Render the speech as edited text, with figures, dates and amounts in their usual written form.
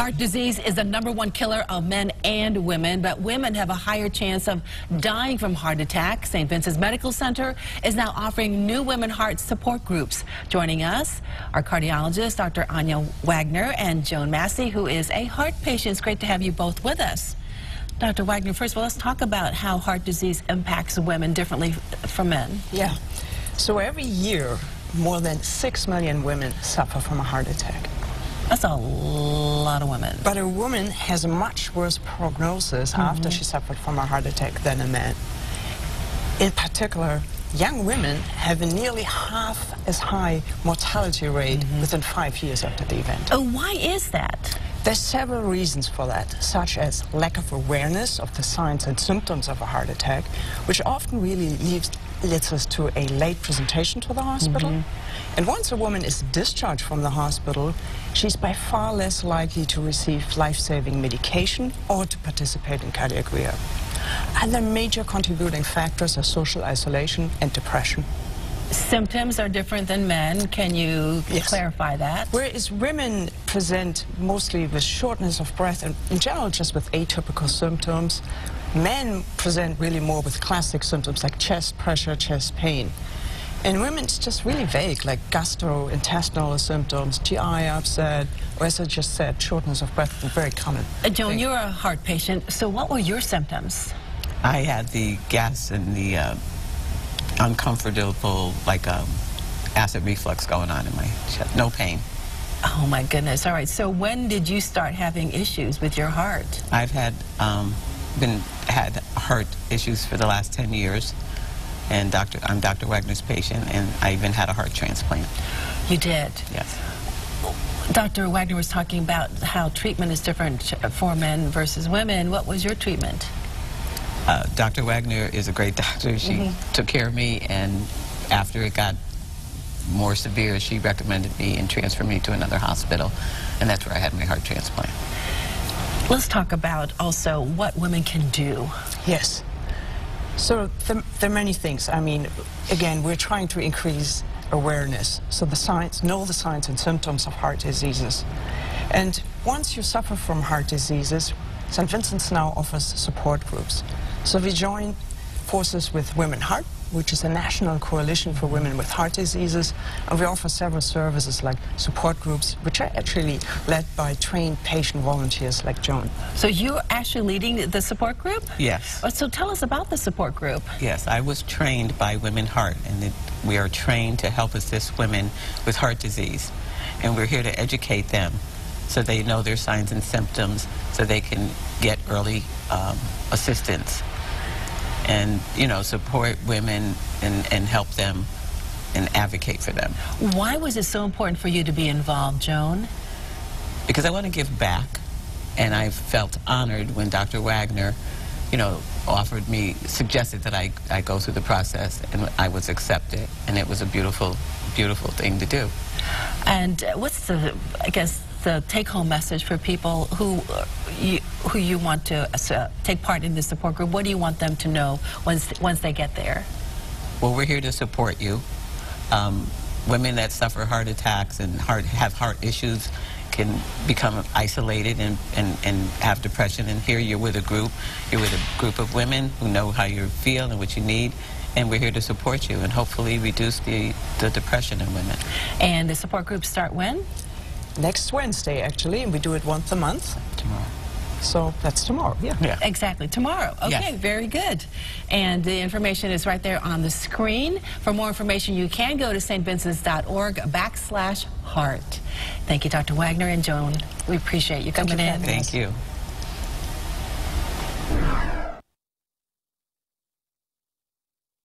Heart disease is the #1 killer of men and women, but women have a higher chance of dying from heart attack. St. Vincent's Medical Center is now offering new women heart support groups. Joining us are cardiologists Dr. Anya Wagner and Joan Massey, who is a heart patient. It's great to have you both with us. Dr. Wagner, first of all, let's talk about how heart disease impacts women differently from men. Yeah. So every year, more than 6 million women suffer from a heart attack. That's a lot of women. But a woman has a much worse prognosis after she suffered from a heart attack than a man. In particular, young women have a nearly half as high mortality rate within 5 years after the event. Why is that? There's several reasons for that, such as lack of awareness of the signs and symptoms of a heart attack, which often really leads us to a late presentation to the hospital. And once a woman is discharged from the hospital, she's by far less likely to receive life-saving medication or to participate in cardiac rehab. Other major contributing factors are social isolation and depression. Symptoms are different than men. Can you clarify that? Whereas women present mostly with shortness of breath and in general just with atypical symptoms, men present really more with classic symptoms like chest pressure, chest pain. In women, it's just really vague, like gastrointestinal symptoms, GI upset, or as I just said, shortness of breath, very common. Joan, you're a heart patient, so what were your symptoms? I had the gas and the uncomfortable, like acid reflux going on in my chest. No pain. Oh my goodness. All right, so when did you start having issues with your heart? I've had heart issues for the last 10 years, and I'm Dr. Wagner's patient, and I even had a heart transplant. You did? Yes. Dr. Wagner was talking about how treatment is different for men versus women. What was your treatment? Dr. Wagner is a great doctor. She took care of me, and after it got more severe, she recommended me and transferred me to another hospital, and that's where I had my heart transplant. Let's talk about also what women can do. Yes. So there are many things. I mean, again, we're trying to increase awareness. So know the signs and symptoms of heart diseases. And once you suffer from heart diseases, St. Vincent's now offers support groups. So we join forces with Women Heart, which is a national coalition for women with heart diseases, and we offer several services like support groups, which are actually led by trained patient volunteers like Joan. So you're actually leading the support group? Yes. So tell us about the support group. Yes, I was trained by Women Heart, and we are trained to help assist women with heart disease, and we're here to educate them so they know their signs and symptoms, so they can get early assistance and, you know, support women and help them and advocate for them. Why was it so important for you to be involved, Joan? Because I want to give back, and I felt honored when Dr. Wagner, you know, suggested that I go through the process, and I was accepted, and it was a beautiful, beautiful thing to do. And what's the, I guess, the take-home message for people who you want to take part in the support group? What do you want them to know once they get there? Well, we're here to support you. Women that suffer heart attacks and have heart issues can become isolated and have depression. And here you're with a group. You're with a group of women who know how you feel and what you need. And we're here to support you and hopefully reduce the depression in women. And the support groups start when? Next Wednesday, actually, and we do it once a month. Tomorrow. So that's tomorrow, yeah. Exactly, tomorrow. Okay, yes. Very good. And the information is right there on the screen. For more information, you can go to stvincents.org/heart. Thank you, Dr. Wagner and Joan. We appreciate you coming in. Thank you.